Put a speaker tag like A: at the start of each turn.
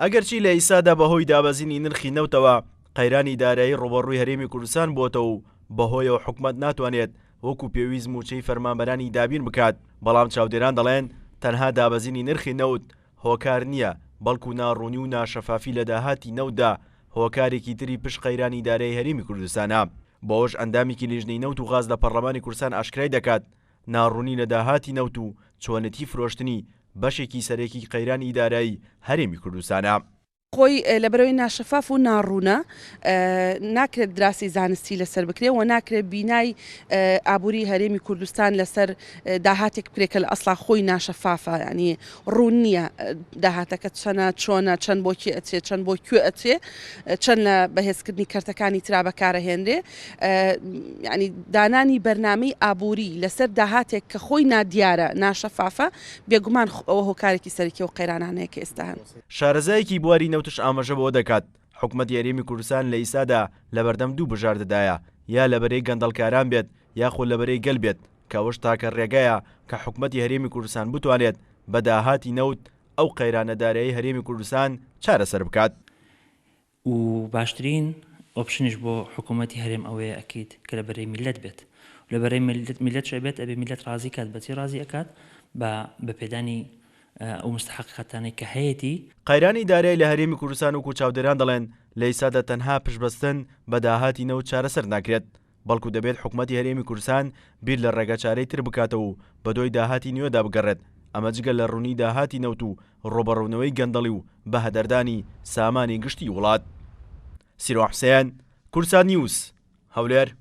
A: ئەگەرچی لە ئیسادا بەهۆی دابەزینی نرخی نەوتەوە قەیرانی دارایی ڕۆبەڕووی هەرێمی کوردستان بۆتەوە و بەهۆیەوە حکومەت ناتوانێت وەکو پێویست موچەی فەرمانبەرانی دابین بکات، بەڵام چاودێران دەڵێن تەنها دابەزینی نرخی نەوت هۆکار نییە، بەڵکو ناڕوونی و ناشەفافی لە داهاتی نەوتدا هۆکارێکی تری پشت قەیرانی دارایی هەرێمی کوردستانە. بۆش ئەندامێکی لیژنەی نەوت و غاز لە پەرلەمانی کوردستان ئاشکرای دەکات ناڕوونی لە داهاتی نەوت و چۆنەتی فرۆشتنی بەشێکی سەرەکی قەیرانی دارایی هەرێمی کوردستانە.
B: خۆی لەبەرەوەی ناشەفاف و ناڕوونە ناکرێت دراسی زانستی لەسەر بکرێت و ناکرێت بینای ئابووری هەرێمی کوردستان لەسەر داهاتێک پرێکە لە ئەسڵا خۆی ناشەفافە، ینی ڕوون نییە داهاتەکە چەنە چۆنە چەند بۆکی ئەچێت چەند بۆ کوێ ئەچێ چەند لە بەهێزکردنی کەرتەکانی ترا بەکارەهێنرێ، ینی دانانی بەرنامەی ئابووری لەسەر داهاتێک کە خۆی نادیارە ناشەفافە بێگومان ئەوە هۆکارێکی سەرەکی و قەیرانانەیە کە ئێستا هەن.
A: شارەزایەکی بواری نەوتش ئاماژە بۆ دەکات حکومەتی هەرێمی کوردستان لە ئیسادا لە بەردەم دوو بژاردەدایە، یا لەبەرەی گەندەڵکاران بێت یاخۆ لەبەرەی گەل بێت، کە ئەوەش تاکە ڕێگایە کە حکومەتی هەرێمی کوردستان بتوانێت بە داهاتی نەوت ئەو قەیرانەدارایی هەرێمی کوردستان چارەسەر بکات.
C: و باشترین ئۆپشنش بۆ حکوومەتی هەرێم ئەوەیە ئەکەیت کە لەبەرەی میلەت بێت، لەبەرەی میلەت شەبێت ئەبێ میلەت ڕازی کات بەچی ڕازی ئەکات بە پێدانی ئەو مستحقاتانەی کە هەیەی.
A: قەیرانی دارایی لە هەرێمی کوردستان و چاودێران دەڵێن لە ئیسادا تەنها پشتبەستن بە داهاتی نەوت چارەسەر ناکرێت، بەڵکو دەبێت حکومەتی هەرێمی کوردستان بیر لە ڕێگەچارەی تر بکاتەوە و بەدۆی داهاتی نوێدا بگەڕێت، ئەمە جگە لە ڕوونی داهاتی نەوت و ڕۆبەڕوونەوەی گەندەڵی و بە هەدەردانی سامانی گشتی وڵات. سیرۆ حوسێن، کورسان نیوز، هەولێر.